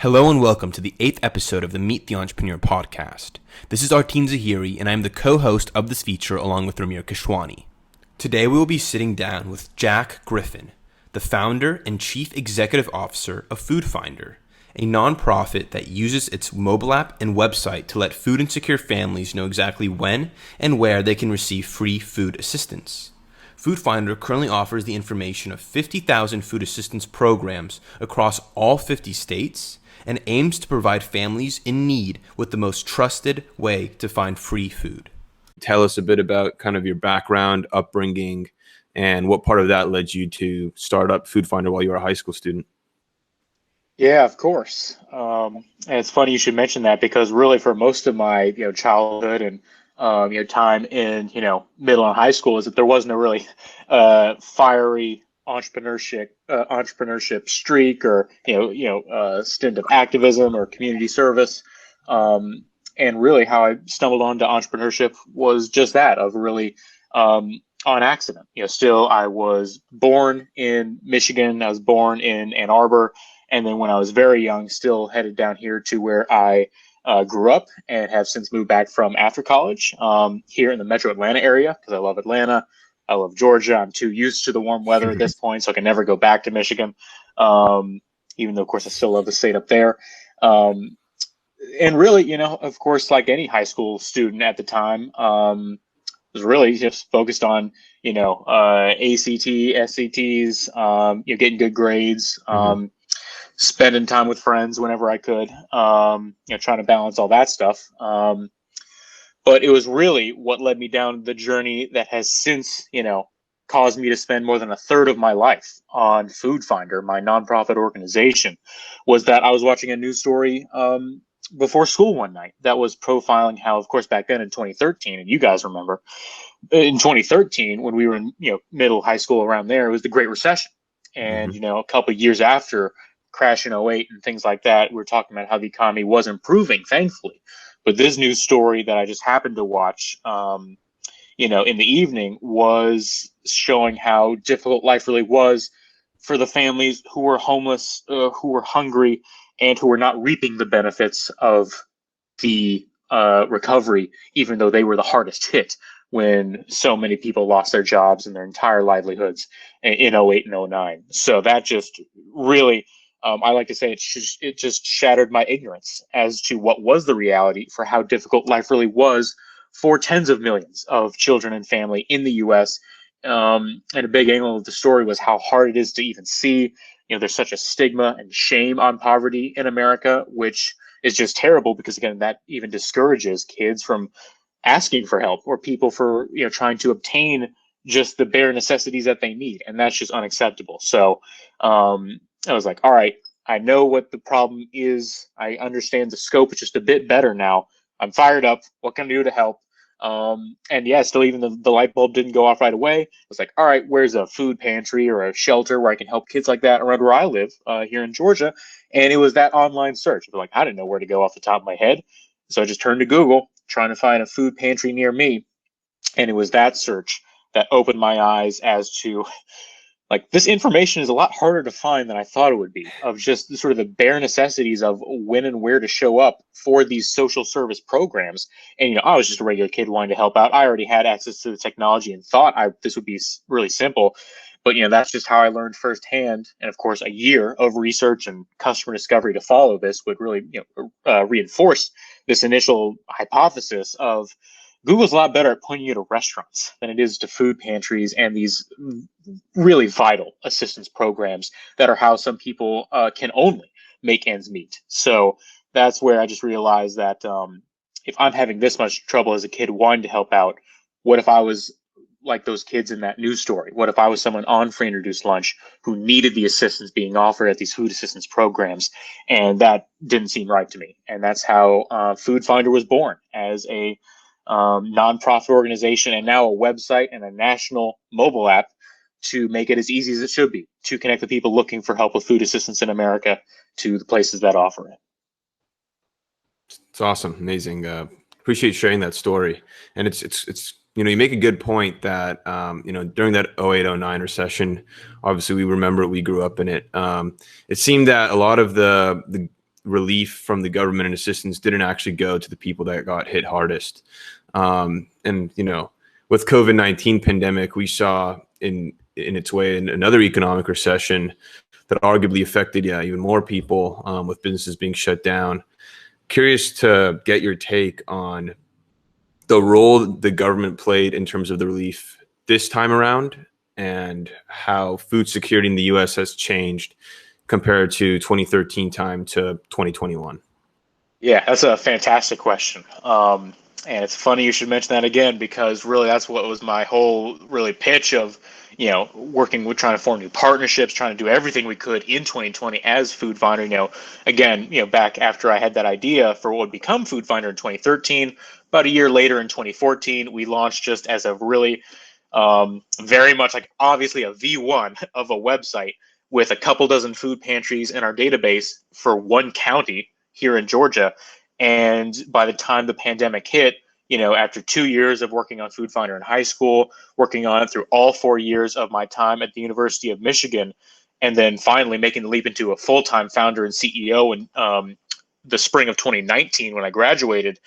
Hello and welcome to the 8th episode of the Meet the Entrepreneur podcast. This is ARTEEN ZAHIRI and I am the co-host of this feature along with RUMEER KESHWANI. Today we will be sitting down with Jack Griffin, the founder and chief executive officer of FoodFinder, a nonprofit that uses its mobile app and website to let food insecure families know exactly when and where they can receive free food assistance. FoodFinder currently offers the information of 50,000 food assistance programs across all 50 states and aims to provide families in need with the most trusted way to find free food. Tell us a bit about kind of your background, upbringing, and what part of that led you to start up FoodFinder while you were a high school student. Yeah, of course. And it's funny you should mention that because really for most of my childhood and time in middle and high school is that there wasn't a really fiery entrepreneurship streak or stint of activism or community service. And really how I stumbled onto entrepreneurship was just that, of really on accident. Still I was born in Michigan. I was born in Ann Arbor. And then when I was very young, still headed down here to where I grew up and have since moved back from after college here in the metro Atlanta area because I love Atlanta. I love Georgia. I'm too used to the warm weather at this point, so I can never go back to Michigan, even though, of course, I still love the state up there. And really, of course, like any high school student at the time, was really just focused on, ACT, SCTs, getting good grades, spending time with friends whenever I could, trying to balance all that stuff. But it was really what led me down the journey that has since, caused me to spend more than a third of my life on FoodFinder, my nonprofit organization, was that I was watching a news story before school one night that was profiling how, of course, back then in 2013, and you guys remember, in 2013, when we were in middle high school around there, it was the Great Recession. And, a couple of years after crash in '08 and things like that, we were talking about how the economy was improving, thankfully. But this news story that I just happened to watch, in the evening was showing how difficult life really was for the families who were homeless, who were hungry, and who were not reaping the benefits of the recovery, even though they were the hardest hit when so many people lost their jobs and their entire livelihoods in '08 and '09. So that just really, I like to say it just shattered my ignorance as to what was the reality for how difficult life really was for tens of millions of children and family in the U.S. And a big angle of the story was how hard it is to even see. There's such a stigma and shame on poverty in America, which is just terrible because, again, that even discourages kids from asking for help or people for, trying to obtain just the bare necessities that they need. And that's just unacceptable. So I was like, all right, I know what the problem is. I understand the scope. It's just a bit better now. I'm fired up. What can I do to help? And yeah, still even the light bulb didn't go off right away. It's like, all right, where's a food pantry or a shelter where I can help kids like that around where I live here in Georgia? And it was that online search. Like, I didn't know where to go off the top of my head. So I just turned to Google trying to find a food pantry near me. And it was that search that opened my eyes as to, like, this information is a lot harder to find than I thought it would be, of just sort of the bare necessities of when and where to show up for these social service programs. And, I was just a regular kid wanting to help out. I already had access to the technology and thought this would be really simple. But, that's just how I learned firsthand. And, of course, a year of research and customer discovery to follow this would really, reinforce this initial hypothesis of Google's a lot better at pointing you to restaurants than it is to food pantries and these really vital assistance programs that are how some people can only make ends meet. So that's where I just realized that if I'm having this much trouble as a kid wanting to help out, what if I was like those kids in that news story? What if I was someone on free and reduced lunch who needed the assistance being offered at these food assistance programs? And that didn't seem right to me. And that's how FoodFinder was born, as a nonprofit organization, and now a website and a national mobile app to make it as easy as it should be to connect the people looking for help with food assistance in America to the places that offer it. It's awesome. Amazing. Appreciate sharing that story. And it's you make a good point that, during that '08, '09 recession, obviously we remember it, we grew up in it. It seemed that a lot of the relief from the government and assistance didn't actually go to the people that got hit hardest. And, you know, with COVID-19 pandemic, we saw in its way in another economic recession that arguably affected, even more people, with businesses being shut down. Curious to get your take on the role the government played in terms of the relief this time around, and how food security in the U.S. has changed compared to 2013 time to 2021. Yeah, that's a fantastic question. And it's funny you should mention that again, because really that's what was my whole really pitch of, working with trying to form new partnerships, trying to do everything we could in 2020 as FoodFinder. Again, back after I had that idea for what would become FoodFinder in 2013, about a year later in 2014, we launched just as a really very much like obviously a V1 of a website with a couple dozen food pantries in our database for one county here in Georgia. And by the time the pandemic hit, after 2 years of working on FoodFinder in high school, working on it through all 4 years of my time at the University of Michigan, and then finally making the leap into a full-time founder and CEO in the spring of 2019 when I graduated,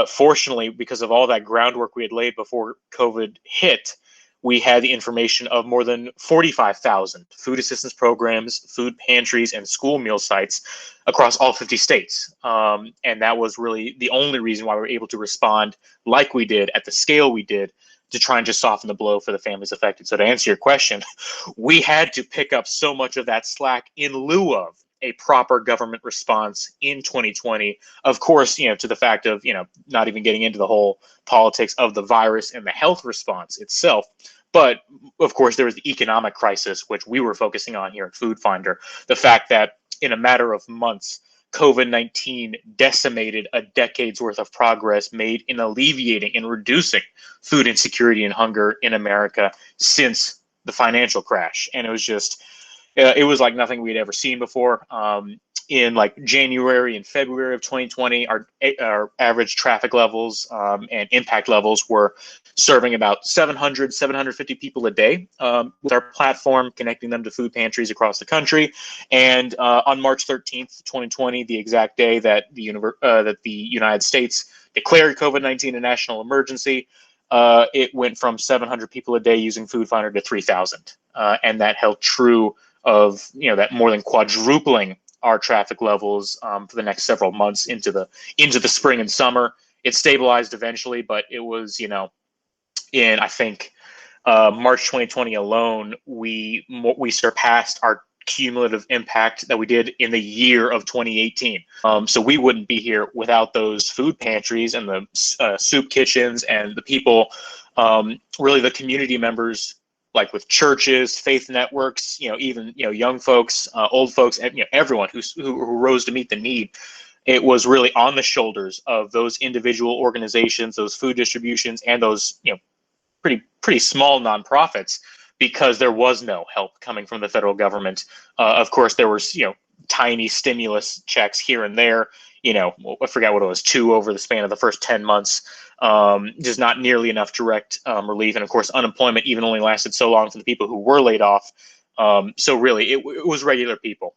fortunately, because of all that groundwork we had laid before COVID hit, we had the information of more than 45,000 food assistance programs, food pantries, and school meal sites across all 50 states. And that was really the only reason why we were able to respond like we did at the scale we did to try and just soften the blow for the families affected. So to answer your question, we had to pick up so much of that slack in lieu of a proper government response in 2020. Of course, to the fact of, not even getting into the whole politics of the virus and the health response itself. But of course, there was the economic crisis, which we were focusing on here at FoodFinder. The fact that in a matter of months, COVID-19 decimated a decade's worth of progress made in alleviating and reducing food insecurity and hunger in America since the financial crash. And it was just, it was like nothing we'd ever seen before. In like January and February of 2020, our average traffic levels and impact levels were serving about 750 people a day with our platform, connecting them to food pantries across the country. And on March 13th, 2020, the exact day that the United States declared COVID-19 a national emergency, it went from 700 people a day using FoodFinder to 3,000. And that held true of, that more than quadrupling our traffic levels for the next several months into the spring and summer. It stabilized eventually, but it was, in I think March 2020 alone, we surpassed our cumulative impact that we did in the year of 2018. So we wouldn't be here without those food pantries and the soup kitchens and the people, really the community members, like with churches, faith networks, even young folks, old folks, and everyone who rose to meet the need. It was really on the shoulders of those individual organizations, those food distributions, and those pretty small nonprofits, because there was no help coming from the federal government. Of course, there was tiny stimulus checks here and there. I forgot what it was, 2 over the span of the first 10 months. Just not nearly enough direct relief. And of course, unemployment even only lasted so long for the people who were laid off. So really, it was regular people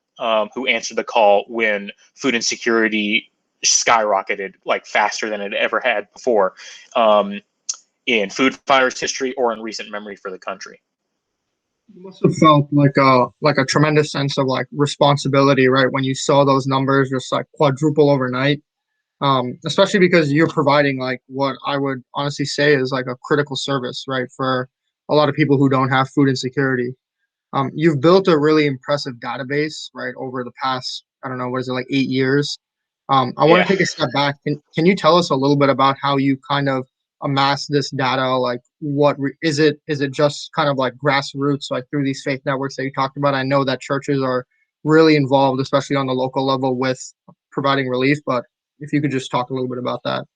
who answered the call when food insecurity skyrocketed like faster than it ever had before in FoodFinder's history or in recent memory for the country. You must have felt like a tremendous sense of like responsibility, right? When you saw those numbers just like quadruple overnight, especially because you're providing like what I would honestly say is like a critical service, right? For a lot of people who don't have food insecurity. You've built a really impressive database, right? Over the past, I don't know, what is it, like 8 years? I want to take a step back. Can you tell us a little bit about how you kind of amass this data? Like is it just kind of like grassroots, like through these faith networks that you talked about? I know that churches are really involved, especially on the local level, with providing relief, but if you could just talk a little bit about that.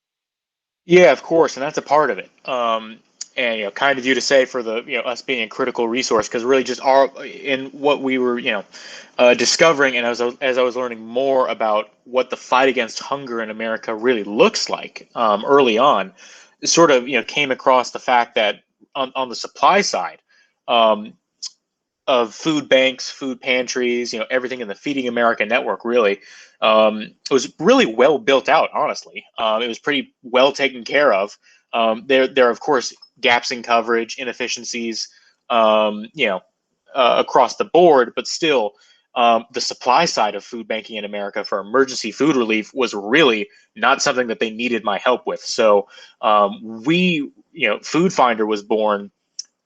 Yeah, of course, and that's a part of it. And kind of you to say for the us being a critical resource, because really just in what we were discovering, and as I was learning more about what the fight against hunger in America really looks like early on, sort of came across the fact that on the supply side, food banks, food pantries, everything in the Feeding America network really was really well built out. Honestly, it was pretty well taken care of. There are of course gaps in coverage, inefficiencies, across the board, but still, the supply side of food banking in America for emergency food relief was really not something that they needed my help with. So FoodFinder was born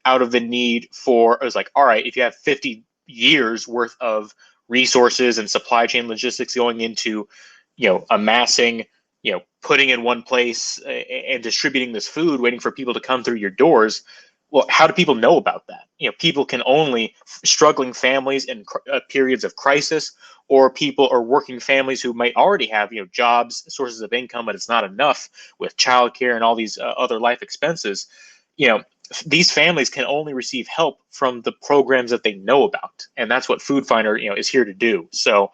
out of the need for, it was like, all right, if you have 50 years worth of resources and supply chain logistics going into, amassing, putting in one place and distributing this food, waiting for people to come through your doors. Well, how do people know about that? People can only, struggling families in periods of crisis, or people or working families who might already have, jobs, sources of income, but it's not enough with childcare and all these other life expenses. These families can only receive help from the programs that they know about, and that's what FoodFinder, is here to do. So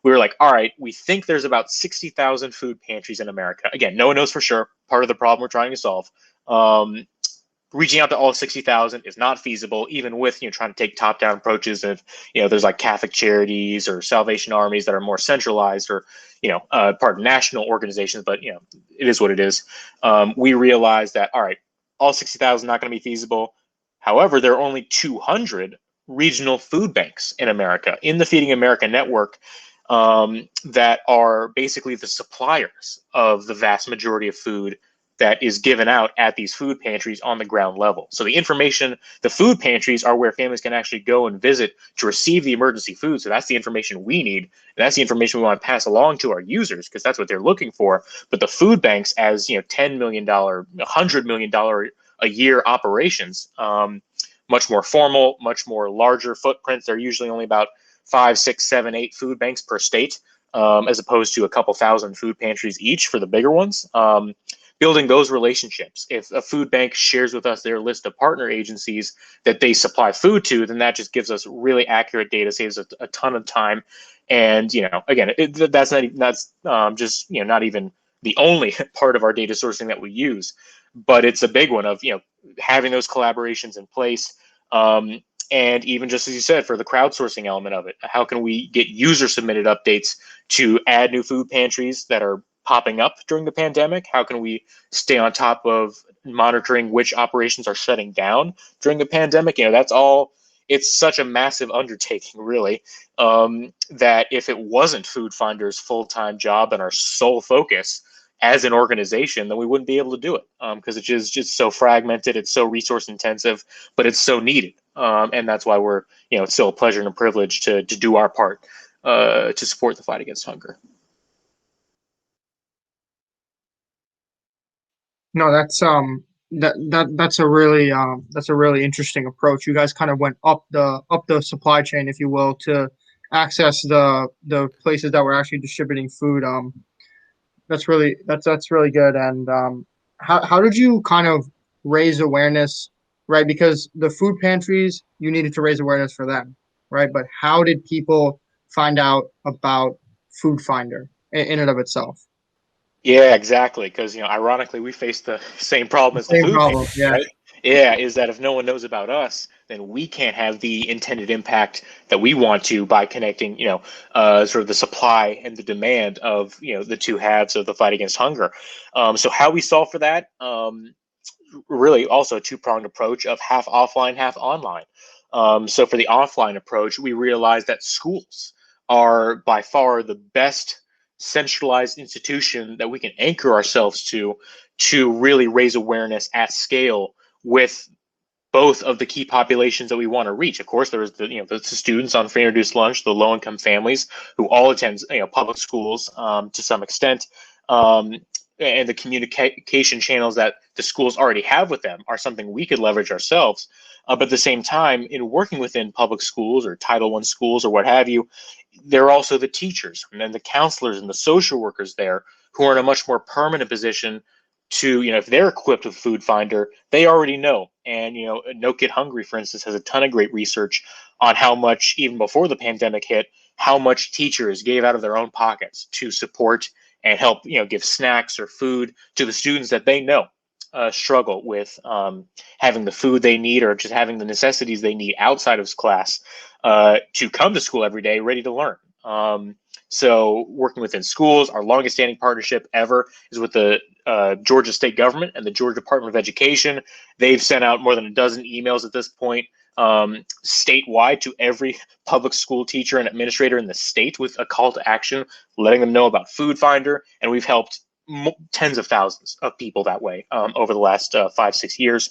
we were like, all right, we think there's about 60,000 food pantries in America. Again, no one knows for sure. Part of the problem we're trying to solve. Reaching out to all 60,000 is not feasible, even with trying to take top-down approaches of there's like Catholic Charities or Salvation Armies that are more centralized, or part of national organizations. But it is what it is. We realized that, all right, all 60,000 not going to be feasible. However, there are only 200 regional food banks in America in the Feeding America network that are basically the suppliers of the vast majority of food that is given out at these food pantries on the ground level. So the food pantries are where families can actually go and visit to receive the emergency food. So that's the information we need. And that's the information we want to pass along to our users, because that's what they're looking for. But the food banks, as $10 million, $100 million a year operations, much more formal, much more larger footprints. They're usually only about 5, 6, 7, 8 food banks per state, as opposed to a couple thousand food pantries each for the bigger ones. Building those relationships. If a food bank shares with us their list of partner agencies that they supply food to, then that just gives us really accurate data, saves a ton of time. And again, that's just not even the only part of our data sourcing that we use, but it's a big one of having those collaborations in place. And even just as you said, for the crowdsourcing element of it, how can we get user submitted updates to add new food pantries that are popping up during the pandemic? How can we stay on top of monitoring which operations are shutting down during the pandemic? That's all. It's such a massive undertaking, really, that if it wasn't FoodFinder's full-time job and our sole focus as an organization, then we wouldn't be able to do it, because it's just so fragmented. It's so resource intensive, but it's so needed. And that's why we're, it's still a pleasure and a privilege to do our part to support the fight against hunger. No, that's that's a really interesting approach. You guys kind of went up the supply chain, if you will, to access the places that were actually distributing food. That's really good. And how did you kind of raise awareness, right? Because the food pantries, you needed to raise awareness for them, right? But how did people find out about FoodFinder in and of itself? Yeah, exactly. Because ironically, we face the same problem as the Same food problem, pantries, yeah. right? Yeah, is that if no one knows about us, then we can't have the intended impact that we want to by connecting, sort of the supply and the demand of, the two halves of the fight against hunger. So how we solve for that, really also a two-pronged approach of half offline, half online. So for the offline approach, we realized that schools are by far the best centralized institution that we can anchor ourselves to really raise awareness at scale with both of the key populations that we want to reach. Of course, there is the students on free and reduced lunch, the low-income families who all attend public schools to some extent, and the communication channels that the schools already have with them are something we could leverage ourselves. But at the same time, in working within public schools or Title I schools or what have you, there are also the teachers and then the counselors and the social workers there who are in a much more permanent position to, if they're equipped with FoodFinder, they already know. And, No Kid Hungry, for instance, has a ton of great research on how much, even before the pandemic hit, how much teachers gave out of their own pockets to support and help, give snacks or food to the students that they know. struggle with having the food they need or just having the necessities they need outside of class to come to school every day ready to learn. So working within schools, our longest standing partnership ever is with the Georgia state government and the Georgia Department of Education. They've sent out more than a dozen emails at this point statewide to every public school teacher and administrator in the state with a call to action, letting them know about FoodFinder. And we've helped tens of thousands of people that way over the last 5-6 years.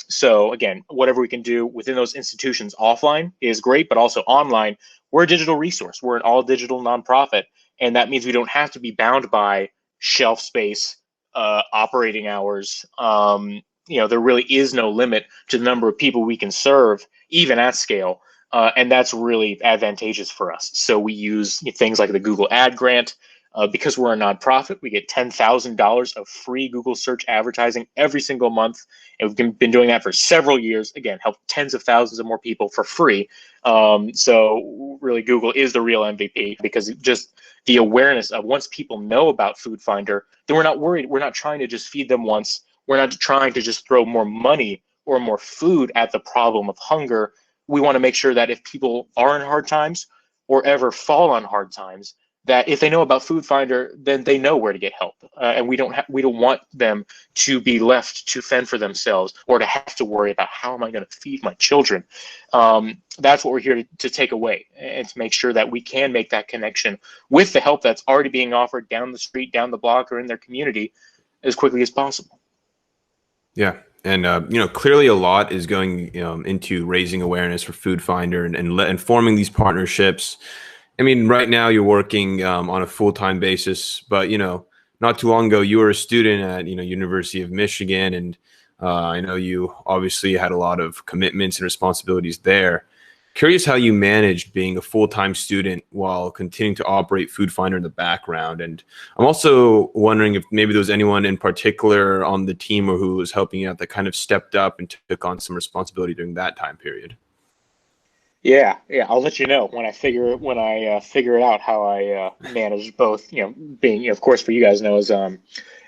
So again, whatever we can do within those institutions offline is great, but also online, we're a digital resource. We're an all digital nonprofit. And that means we don't have to be bound by shelf space, operating hours. There really is no limit to the number of people we can serve, even at scale. And that's really advantageous for us. So we use things like the Google Ad Grant. Because we're a nonprofit, we get $10,000 of free Google search advertising every single month. And we've been doing that for several years. Again, help tens of thousands of more people for free. So really, Google is the real MVP because just the awareness of once people know about FoodFinder, then we're not worried. We're not trying to just feed them once. We're not trying to just throw more money or more food at the problem of hunger. We want to make sure that if people are in hard times or ever fall on hard times, that if they know about FoodFinder, then they know where to get help, and we don't want them to be left to fend for themselves or to have to worry about how am I going to feed my children. That's what we're here to take away and to make sure that we can make that connection with the help that's already being offered down the street, down the block, or in their community as quickly as possible. Yeah. And, clearly a lot is going into raising awareness for FoodFinder and forming these partnerships. I mean, right now you're working on a full-time basis, but, not too long ago, you were a student at, University of Michigan. And I know you obviously had a lot of commitments and responsibilities there. Curious how you managed being a full-time student while continuing to operate FoodFinder in the background. And I'm also wondering if maybe there was anyone in particular on the team or who was helping you out that kind of stepped up and took on some responsibility during that time period. Yeah, I'll let you know when I figure it out how I manage both. Being of course for you guys know is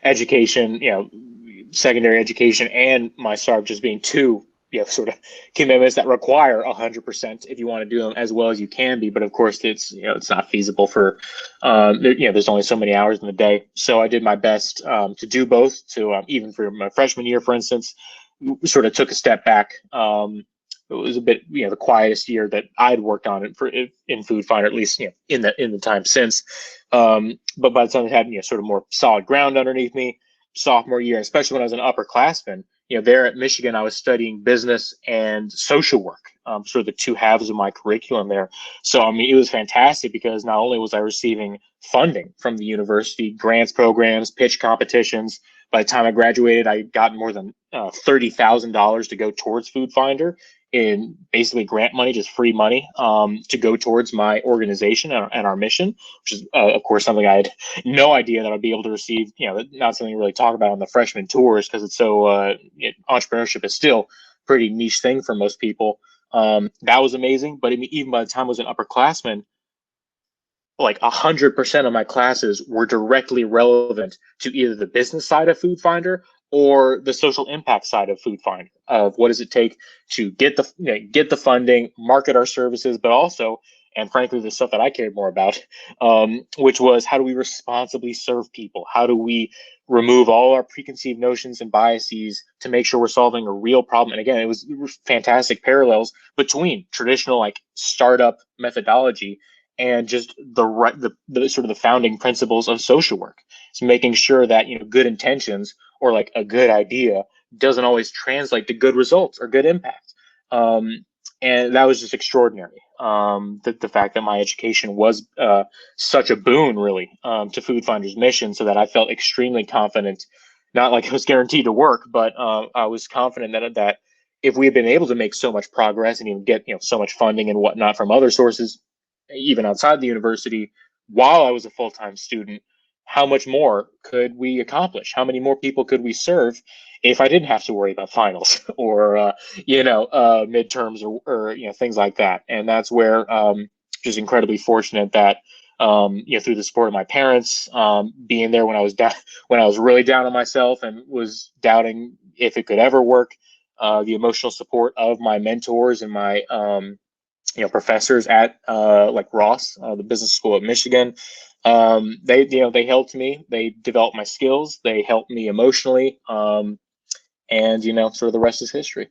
education, secondary education, and my SARB just being two sort of commitments that require 100% if you want to do them as well as you can be. But of course, it's not feasible for there's only so many hours in the day. So I did my best to do both. To even for my freshman year, for instance, sort of took a step back. It was a bit, the quietest year that I'd worked on it in FoodFinder, at least, in the time since. But by the time I had, sort of more solid ground underneath me, sophomore year, especially when I was an upperclassman, there at Michigan, I was studying business and social work, sort of the two halves of my curriculum there. So, I mean, it was fantastic because not only was I receiving funding from the university, grants programs, pitch competitions. By the time I graduated, I got more than $30,000 to go towards FoodFinder in basically grant money, just free money, to go towards my organization and our mission, which is, of course, something I had no idea that I'd be able to receive. Not something we really talk about on the freshman tours because it's so entrepreneurship is still a pretty niche thing for most people. That was amazing. But even by the time I was an upperclassman, like 100% of my classes were directly relevant to either the business side of FoodFinder or the social impact side of FoodFinder, of what does it take to get the funding, market our services, but also, and frankly, the stuff that I cared more about, which was how do we responsibly serve people? How do we remove all our preconceived notions and biases to make sure we're solving a real problem? And again, it was fantastic parallels between traditional like startup methodology and just the sort of the founding principles of social work. It's making sure that good intentions or like a good idea doesn't always translate to good results or good impact. And that was just extraordinary. The fact that my education was such a boon, really, to FoodFinder's mission, so that I felt extremely confident, not like I was guaranteed to work, but I was confident that if we had been able to make so much progress and even get so much funding and whatnot from other sources, even outside the university, while I was a full-time student, how much more could we accomplish? How many more people could we serve if I didn't have to worry about finals or midterms or things like that? And that's where just incredibly fortunate that through the support of my parents, being there when I was down, when I was really down on myself and was doubting if it could ever work. The emotional support of my mentors and my professors at like Ross, the business school at Michigan. They helped me. They developed my skills. They helped me emotionally, and sort of the rest is history.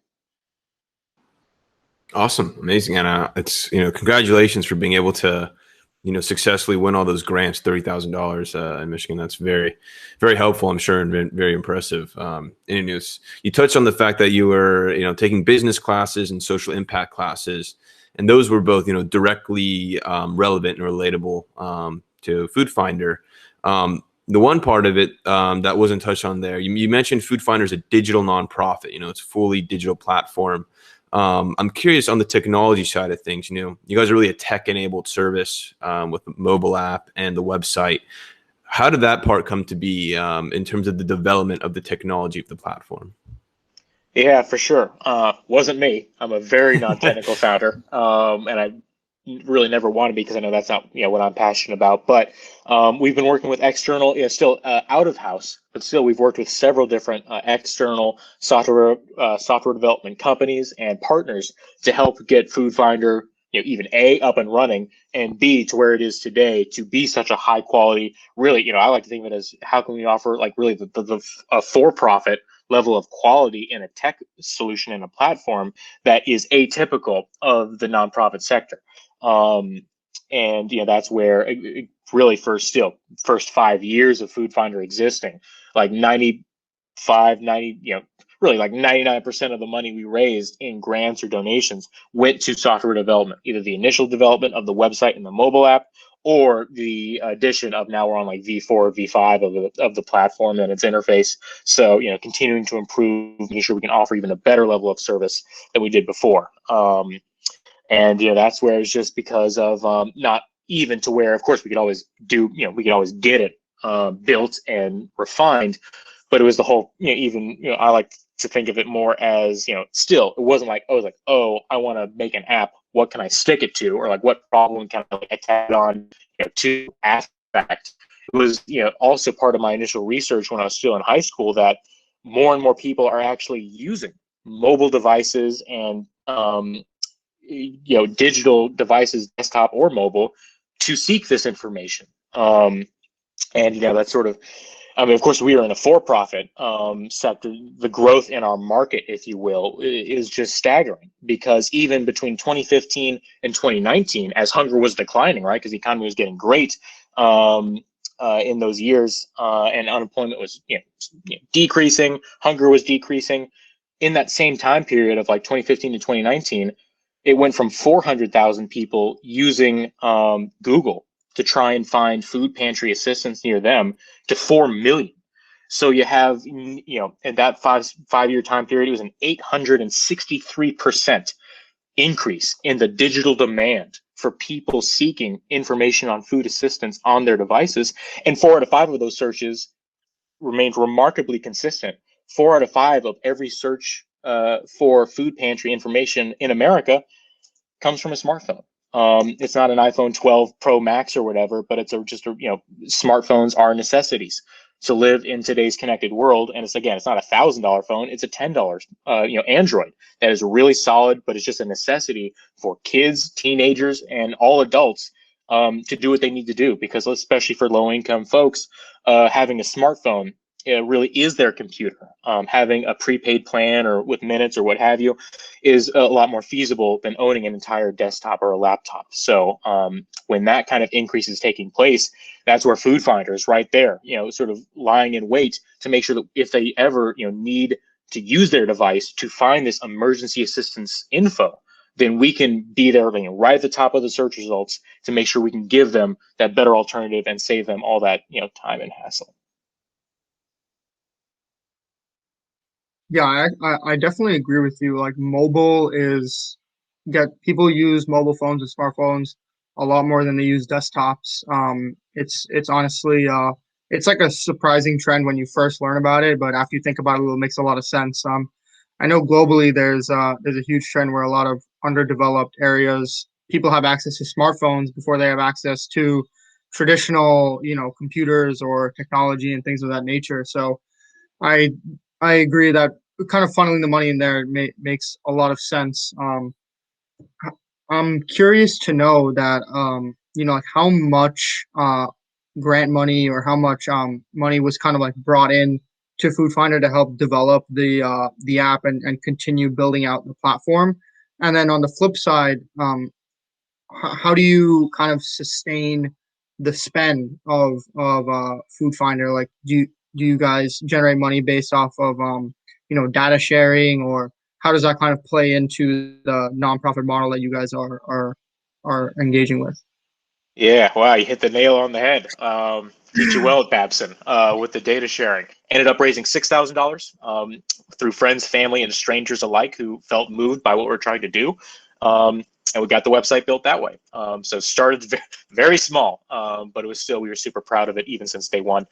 Awesome, amazing, and it's congratulations for being able to successfully win all those grants, $30,000 in Michigan. That's very, very helpful, I'm sure, and very impressive. And you touched on the fact that you were taking business classes and social impact classes, and those were both directly relevant and relatable to FoodFinder. The one part of it that wasn't touched on there, you mentioned FoodFinder is a digital nonprofit. It's a fully digital platform. I'm curious on the technology side of things. You guys are really a tech-enabled service with the mobile app and the website. How did that part come to be in terms of the development of the technology of the platform? Yeah, for sure. Wasn't me. I'm a very non-technical founder, and I really never want to be because I know that's not what I'm passionate about. But we've been working with external, still out of house, but still we've worked with several different external software development companies and partners to help get FoodFinder even A, up and running, and B, to where it is today, to be such a high quality. Really, I like to think of it as how can we offer like really the for-profit level of quality in a tech solution and a platform that is atypical of the nonprofit sector. And that's where it really first 5 years of FoodFinder existing, like 90, really like 99% of the money we raised in grants or donations went to software development, either the initial development of the website and the mobile app, or the addition of, now we're on like V4, V5 of the platform and its interface. So, continuing to improve, making sure we can offer even a better level of service than we did before. And that's where it's just because of not even to where, of course, we could always get it built and refined, but it was the whole, I like to think of it more as, still, it wasn't like, I want to make an app. What can I stick it to? Or like, what problem can I attack on to aspect? It was, also part of my initial research when I was still in high school that more and more people are actually using mobile devices and, digital devices, desktop or mobile, to seek this information. And, that's sort of, of course, we are in a for-profit sector. The growth in our market, if you will, is just staggering, because even between 2015 and 2019, as hunger was declining, right, because the economy was getting great in those years, and unemployment was decreasing, hunger was decreasing. In that same time period of like 2015 to 2019, it went from 400,000 people using Google to try and find food pantry assistance near them to 4 million. So you have, in that five-year time period, it was an 863% increase in the digital demand for people seeking information on food assistance on their devices. And 4 out of 5 of those searches remained remarkably consistent. 4 out of 5 of every search for food pantry information in America comes from a smartphone. It's not an iPhone 12 Pro Max or whatever, but it's smartphones are necessities to live in today's connected world. And it's not $1,000 phone; it's a $10 Android that is really solid, but it's just a necessity for kids, teenagers, and all adults to do what they need to do. Because especially for low income folks, having a smartphone really is their computer. Having a prepaid plan or with minutes or what have you is a lot more feasible than owning an entire desktop or a laptop. So when that kind of increase is taking place, that's where FoodFinder is right there, sort of lying in wait to make sure that if they ever need to use their device to find this emergency assistance info, then we can be there right at the top of the search results to make sure we can give them that better alternative and save them all that time and hassle. Yeah, I definitely agree with you. Like mobile is people use mobile phones and smartphones a lot more than they use desktops. It's honestly it's like a surprising trend when you first learn about it, but after you think about it, it makes a lot of sense. I know globally there's a huge trend where a lot of underdeveloped areas, people have access to smartphones before they have access to traditional, computers or technology and things of that nature. So I I agree that kind of funneling the money in there makes a lot of sense. I'm curious to know that like how much grant money or how much money was kind of like brought in to FoodFinder to help develop the app and continue building out the platform. And then on the flip side, how do you kind of sustain the spend of FoodFinder? Like, do you guys generate money based off of data sharing, or how does that kind of play into the nonprofit model that you guys are engaging with? Yeah, wow, you hit the nail on the head. Teach you well at Babson with the data sharing. Ended up raising $6,000 through friends, family, and strangers alike who felt moved by what we're trying to do. And we got the website built that way. So it started very small, but it was still, we were super proud of it even since day one.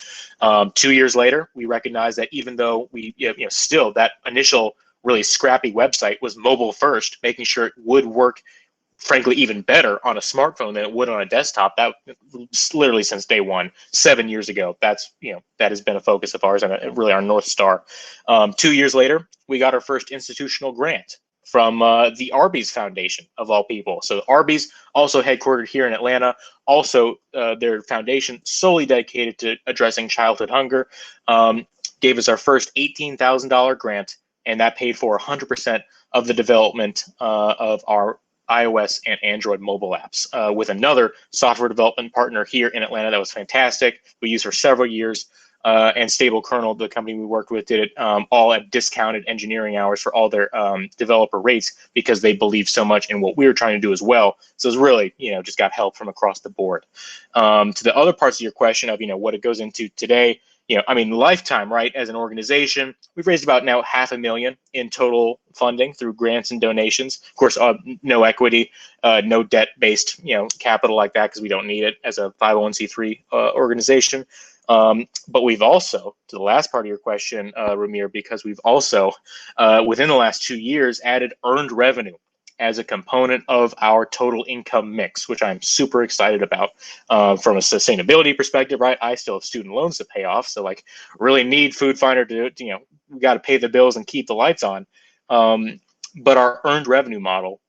2 years later, we recognized that even though we, still that initial really scrappy website was mobile first, making sure it would work frankly even better on a smartphone than it would on a desktop. That literally since day one, 7 years ago, that's that has been a focus of ours and really our North Star. 2 years later, we got our first institutional grant from the Arby's Foundation, of all people. So Arby's, also headquartered here in Atlanta, also their foundation solely dedicated to addressing childhood hunger, gave us our first $18,000 grant, and that paid for 100% of the development of our iOS and Android mobile apps with another software development partner here in Atlanta that was fantastic. We used for several years. And Stable Kernel, the company we worked with, did it all at discounted engineering hours for all their developer rates because they believed so much in what we were trying to do as well. So it's really, just got help from across the board. To the other parts of your question of, what it goes into today, lifetime, right? As an organization, we've raised about now $500,000 in total funding through grants and donations. Of course, no equity, no debt-based, capital like that because we don't need it as a 501c3 organization. But we've also, to the last part of your question, RUMEER, because we've also, within the last 2 years, added earned revenue as a component of our total income mix, which I'm super excited about from a sustainability perspective, right? I still have student loans to pay off, so really need FoodFinder to, we got to pay the bills and keep the lights on. But our earned revenue model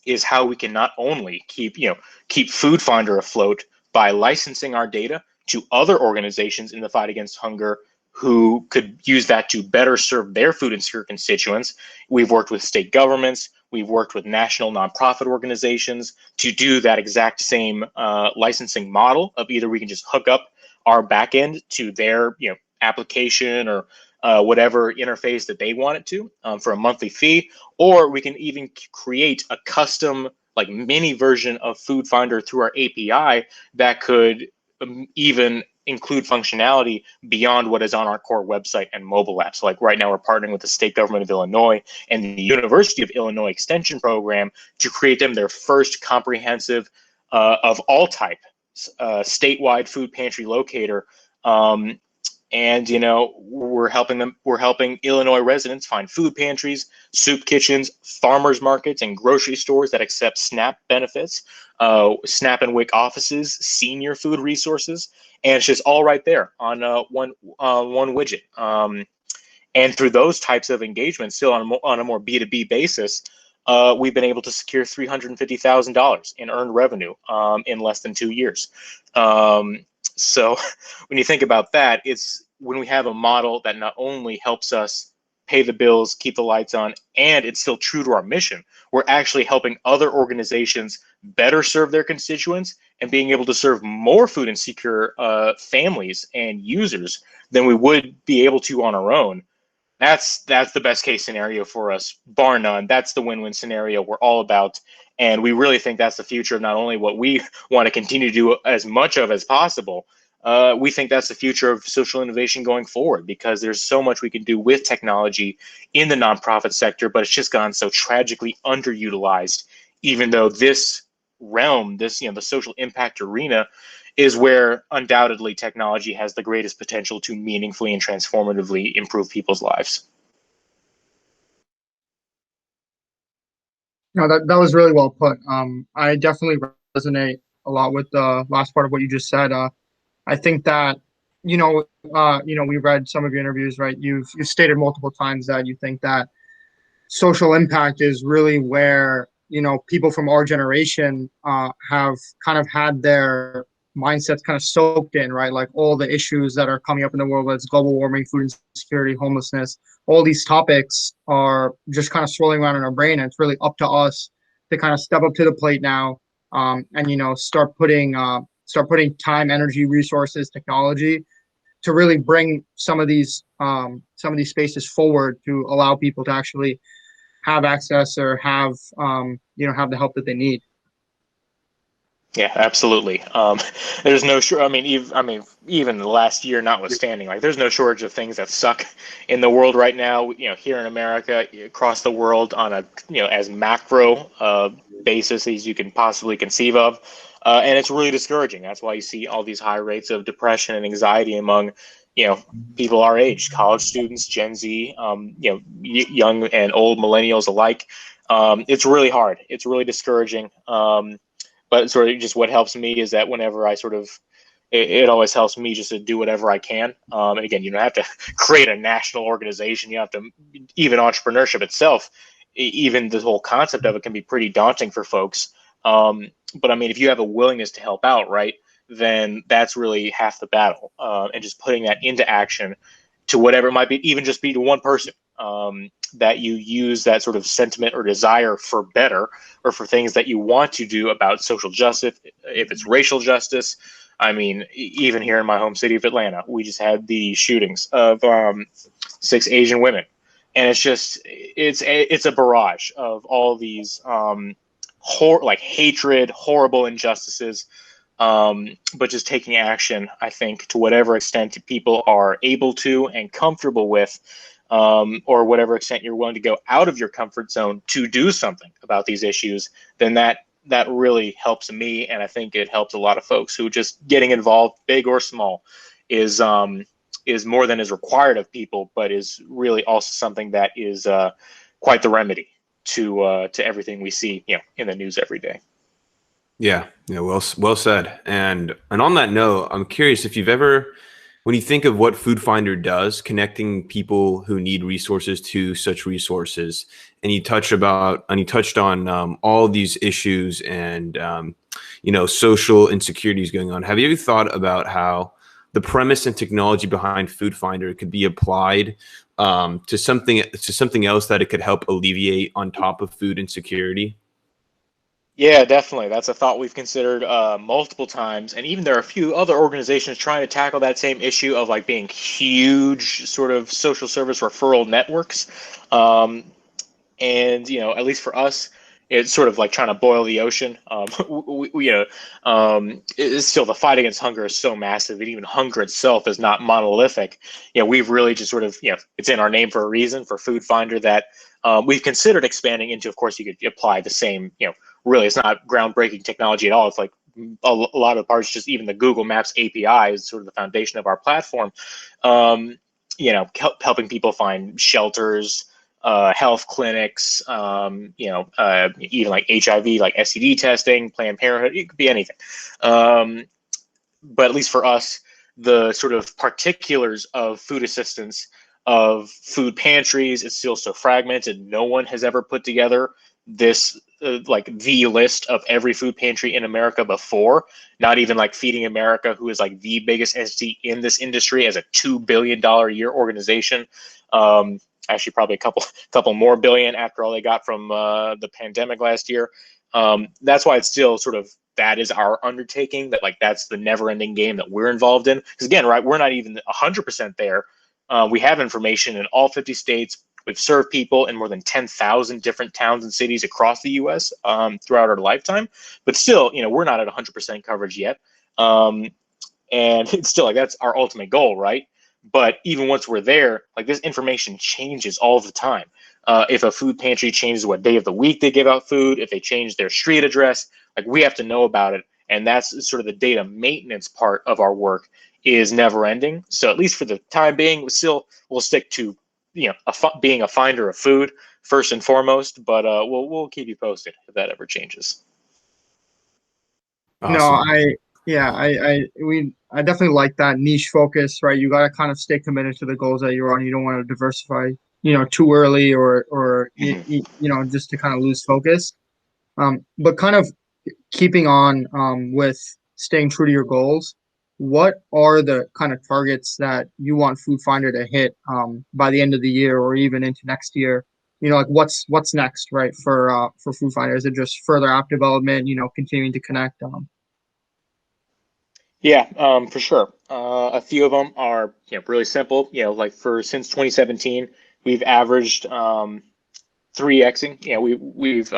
is how we can not only keep FoodFinder afloat by licensing our data to other organizations in the fight against hunger who could use that to better serve their food insecure constituents. We've worked with state governments. We've worked with national nonprofit organizations to do that exact same licensing model of either we can just hook up our backend to their application or whatever interface that they want it to for a monthly fee, or we can even create a custom mini version of FoodFinder through our API that could even include functionality beyond what is on our core website and mobile apps. So right now we're partnering with the state government of Illinois and the University of Illinois Extension Program to create them their first comprehensive of all type statewide food pantry locator. And we're helping Illinois residents find food pantries, soup kitchens, farmers markets, and grocery stores that accept SNAP benefits, SNAP and WIC offices, senior food resources, and it's just all right there on one widget. And through those types of engagements, still on a more B2B basis, we've been able to secure $350,000 in earned revenue in less than 2 years. So when you think about that, it's when we have a model that not only helps us pay the bills, keep the lights on, and it's still true to our mission, we're actually helping other organizations better serve their constituents and being able to serve more food insecure families and users than we would be able to on our own. That's the best case scenario for us, bar none. That's the win-win scenario we're all about. And we really think that's the future of not only what we want to continue to do as much of as possible, we think that's the future of social innovation going forward because there's so much we can do with technology in the nonprofit sector, but it's just gone so tragically underutilized, even though this realm, the social impact arena, is where undoubtedly technology has the greatest potential to meaningfully and transformatively improve people's lives. No, that was really well put. I definitely resonate a lot with the last part of what you just said. I think that we read some of your interviews, right? You've stated multiple times that you think that social impact is really where people from our generation have kind of had their mindsets kind of soaked in, right? Like all the issues that are coming up in the world, whether it's global warming, food insecurity, homelessness, all these topics are just kind of swirling around in our brain, and it's really up to us to kind of step up to the plate now, and start putting time, energy, resources, technology to really bring some of these spaces forward to allow people to actually have access or have the help that they need. Yeah, absolutely. There's no sure. Even the last year notwithstanding, like there's no shortage of things that suck in the world right now. Here in America, across the world, on a as macro basis as you can possibly conceive of, and it's really discouraging. That's why you see all these high rates of depression and anxiety among people our age, college students, Gen Z, young and old millennials alike. It's really hard. It's really discouraging. But sort of just what helps me is that whenever I it always helps me just to do whatever I can. And again, you don't have to create a national organization. You have to, even entrepreneurship itself, even the whole concept of it can be pretty daunting for folks. But I mean, if you have a willingness to help out, right, then that's really half the battle. And just putting that into action to whatever it might be, even just be to one person. That you use that sort of sentiment or desire for better, or for things that you want to do about social justice, if it's racial justice. I mean, even here in my home city of Atlanta, we just had the shootings of 6 Asian women, and it's a barrage of all these hatred, horrible injustices. But just taking action, I think, to whatever extent people are able to and comfortable with, or whatever extent you're willing to go out of your comfort zone to do something about these issues, then that really helps me, and I think it helps a lot of folks who just getting involved, big or small, is more than is required of people, but is really also something that is quite the remedy to everything we see in the news every day. Yeah, well said. And on that note, I'm curious if you've ever, when you think of what FoodFinder does, connecting people who need resources to such resources, and you touched on all these issues and social insecurities going on. Have you ever thought about how the premise and technology behind FoodFinder could be applied to something else that it could help alleviate on top of food insecurity? Yeah, definitely. That's a thought we've considered multiple times, and even there are a few other organizations trying to tackle that same issue of like being huge sort of social service referral networks. And at least for us, it's sort of like trying to boil the ocean. It's still, the fight against hunger is so massive, and even hunger itself is not monolithic. We've really just sort of, it's in our name for a reason, for FoodFinder, that we've considered expanding into. Of course, you could apply the same, really, it's not groundbreaking technology at all. It's like a lot of the parts, just even the Google Maps API is sort of the foundation of our platform. Helping people find shelters, health clinics, even like HIV, like STD testing, Planned Parenthood, it could be anything. But at least for us, the sort of particulars of food assistance, of food pantries, is still so fragmented. No one has ever put together this like the list of every food pantry in America before. Not even like Feeding America, who is like the biggest entity in this industry as a $2 billion a year organization. Actually, probably a couple more billion after all they got from the pandemic last year. That's why it's still sort of, that is our undertaking, that like that's the never-ending game that we're involved in. Because again, right, we're not even 100% there. We have information in all 50 states. We've served people in more than 10,000 different towns and cities across the U.S. Throughout our lifetime. But still, we're not at 100% coverage yet. And it's still like, that's our ultimate goal, right? But even once we're there, like this information changes all the time. If a food pantry changes what day of the week they give out food, if they change their street address, like we have to know about it. And that's sort of the data maintenance part of our work is never ending. So at least for the time being, we'll stick to being a finder of food first and foremost. But we'll keep you posted if that ever changes. No, Awesome. I definitely like that niche focus, right? You got to kind of stay committed to the goals that you're on. You don't want to diversify, too early or Mhm. just to kind of lose focus. But kind of keeping on with staying true to your goals, what are the kind of targets that you want FoodFinder to hit by the end of the year or even into next year? Like what's next, right? For FoodFinder, is it just further app development? Continuing to connect. Yeah, for sure. A few of them are really simple. Like since 2017, we've averaged 3xing. We've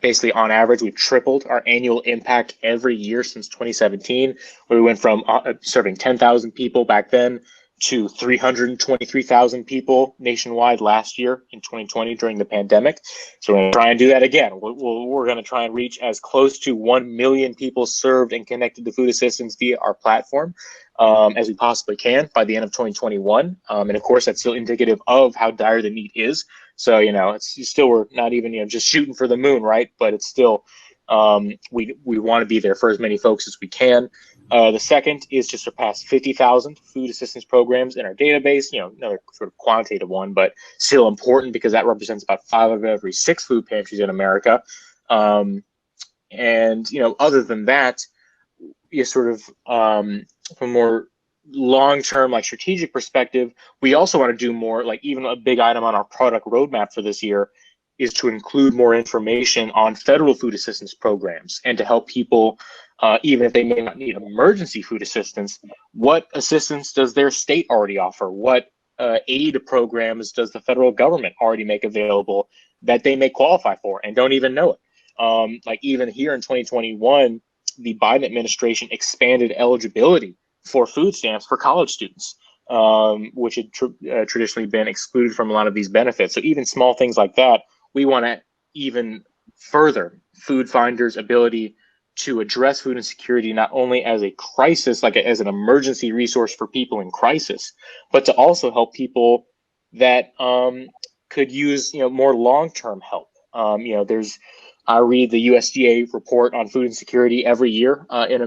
basically on average we've tripled our annual impact every year since 2017, where we went from serving 10,000 people back then to 323,000 people nationwide last year in 2020 during the pandemic. So we're going to try and do that again. We're going to try and reach as close to 1 million people served and connected to food assistance via our platform as we possibly can by the end of 2021. And of course, that's still indicative of how dire the need is. So, it's still, we're not even, just shooting for the moon, right? But it's still, we want to be there for as many folks as we can. The second is to surpass 50,000 food assistance programs in our database, another sort of quantitative one, but still important because that represents about 5 of every 6 food pantries in America. And, other than that, you sort of, from more long-term, like strategic perspective, we also want to do more, like even a big item on our product roadmap for this year is to include more information on federal food assistance programs and to help people, even if they may not need emergency food assistance, what assistance does their state already offer? What aid programs does the federal government already make available that they may qualify for and don't even know it? Like even here in 2021, the Biden administration expanded eligibility for food stamps for college students, which had traditionally been excluded from a lot of these benefits. So even small things like that, we want to even further FoodFinder's ability to address food insecurity not only as a crisis, like as an emergency resource for people in crisis, but to also help people that could use more long-term help. I read the USDA report on food insecurity every year in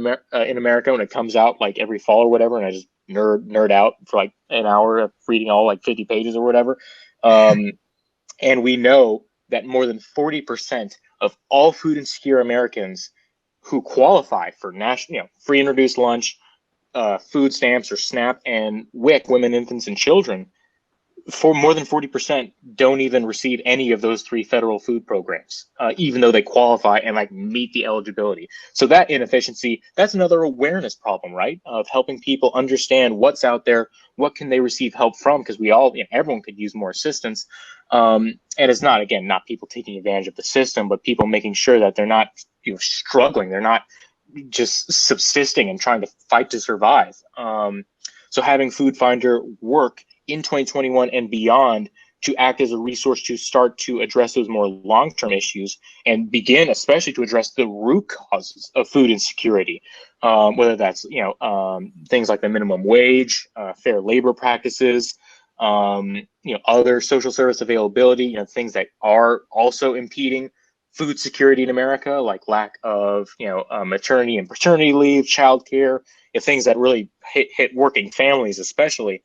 America when it comes out, like every fall or whatever, and I just nerd out for like an hour of reading all like 50 pages or whatever. And we know that more than 40% of all food insecure Americans who qualify for national, free and reduced lunch, food stamps or SNAP, and WIC, women, infants, and children, for more than 40% don't even receive any of those 3 federal food programs, even though they qualify and like meet the eligibility. So that inefficiency, that's another awareness problem, right? Of helping people understand what's out there, what can they receive help from, because we all, everyone could use more assistance. And it's not, again, not people taking advantage of the system, but people making sure that they're not struggling. They're not just subsisting and trying to fight to survive. So having FoodFinder work in 2021 and beyond to act as a resource to start to address those more long-term issues and begin especially to address the root causes of food insecurity, whether that's things like the minimum wage, fair labor practices, other social service availability, things that are also impeding food security in America, like lack of maternity and paternity leave, childcare, things that really hit working families especially.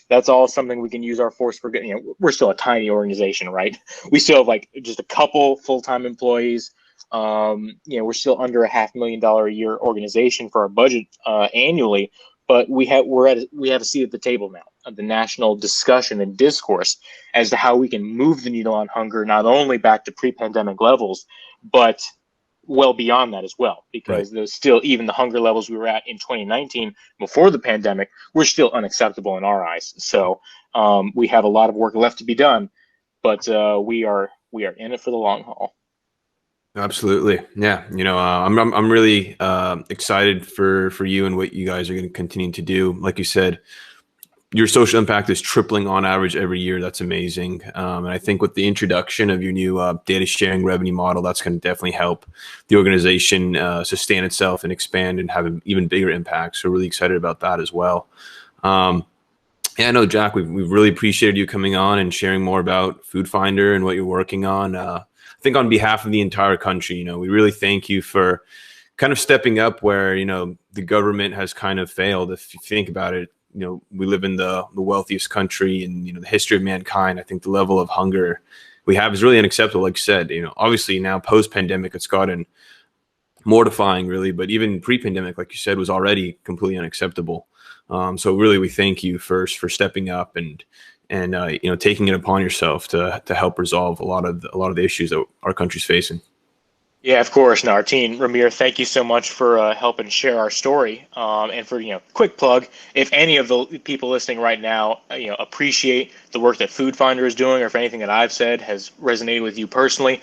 That's all something we can use our force for. We're still a tiny organization, right? We still have like just a couple full-time employees. We're still under $500,000 a year organization for our budget annually, but we have a seat at the table now of the national discussion and discourse as to how we can move the needle on hunger, not only back to pre-pandemic levels, but well beyond that as well, because there's still, even the hunger levels we were at in 2019 before the pandemic were still unacceptable in our eyes. So we have a lot of work left to be done, but we are in it for the long haul. Absolutely. Yeah. I'm really excited for you and what you guys are going to continue to do. Like you said, your social impact is tripling on average every year. That's amazing. And I think with the introduction of your new data sharing revenue model, that's going to definitely help the organization sustain itself and expand and have an even bigger impact. So really excited about that as well. Yeah, I know, Jack, we've really appreciated you coming on and sharing more about FoodFinder and what you're working on. I think on behalf of the entire country, we really thank you for kind of stepping up where, the government has kind of failed. If you think about it, we live in the wealthiest country in, the history of mankind. I think the level of hunger we have is really unacceptable. Like you said, obviously now post-pandemic, it's gotten mortifying really, but even pre-pandemic, like you said, was already completely unacceptable. So really, we thank you first for stepping up and taking it upon yourself to help resolve a lot of the issues that our country's facing. Yeah, of course. And ARTEEN, RUMEER, thank you so much for helping share our story. And for, quick plug, if any of the people listening right now, appreciate the work that FoodFinder is doing, or if anything that I've said has resonated with you personally,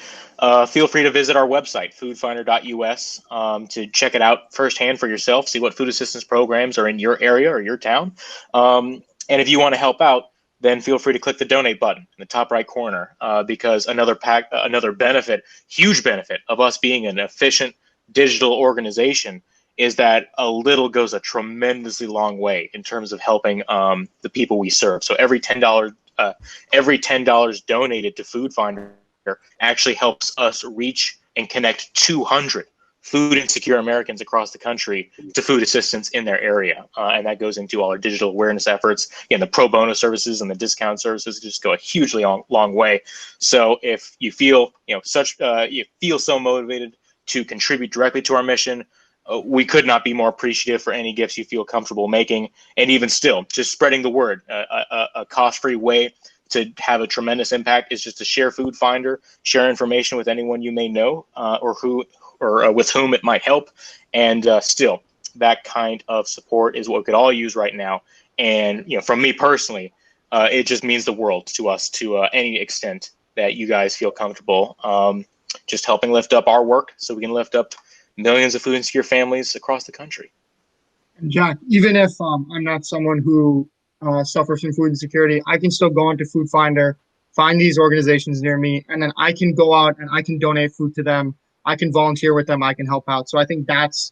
feel free to visit our website, foodfinder.us, to check it out firsthand for yourself, see what food assistance programs are in your area or your town. And if you want to help out, then feel free to click the donate button in the top right corner, because another benefit, huge benefit of us being an efficient digital organization is that a little goes a tremendously long way in terms of helping the people we serve. So every $10 donated to FoodFinder actually helps us reach and connect 200 food insecure Americans across the country to food assistance in their area. And that goes into all our digital awareness efforts. Again, the pro bono services and the discount services just go a hugely long way. So if you feel, you feel so motivated to contribute directly to our mission, we could not be more appreciative for any gifts you feel comfortable making. And even still, just spreading the word, a cost-free way to have a tremendous impact is just to share FoodFinder, share information with anyone you may know, or with whom it might help. And still, that kind of support is what we could all use right now. And from me personally, it just means the world to us to any extent that you guys feel comfortable just helping lift up our work so we can lift up millions of food insecure families across the country. Jack, even if I'm not someone who suffers from food insecurity, I can still go onto FoodFinder, find these organizations near me, and then I can go out and I can donate food to them. I can volunteer with them. I can help out. So I think that's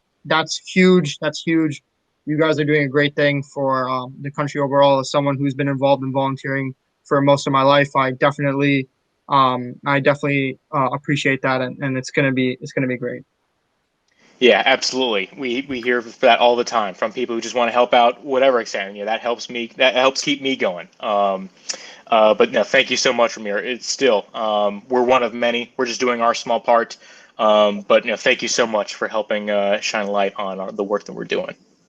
huge. That's huge. You guys are doing a great thing for the country overall. As someone who's been involved in volunteering for most of my life, I definitely appreciate that, and it's gonna be great. Yeah, absolutely. We hear that all the time from people who just want to help out, whatever extent. That helps me. That helps keep me going. But no, thank you so much, RUMEER. It's still, we're one of many. We're just doing our small part. But thank you so much for helping shine a light on the work that we're doing.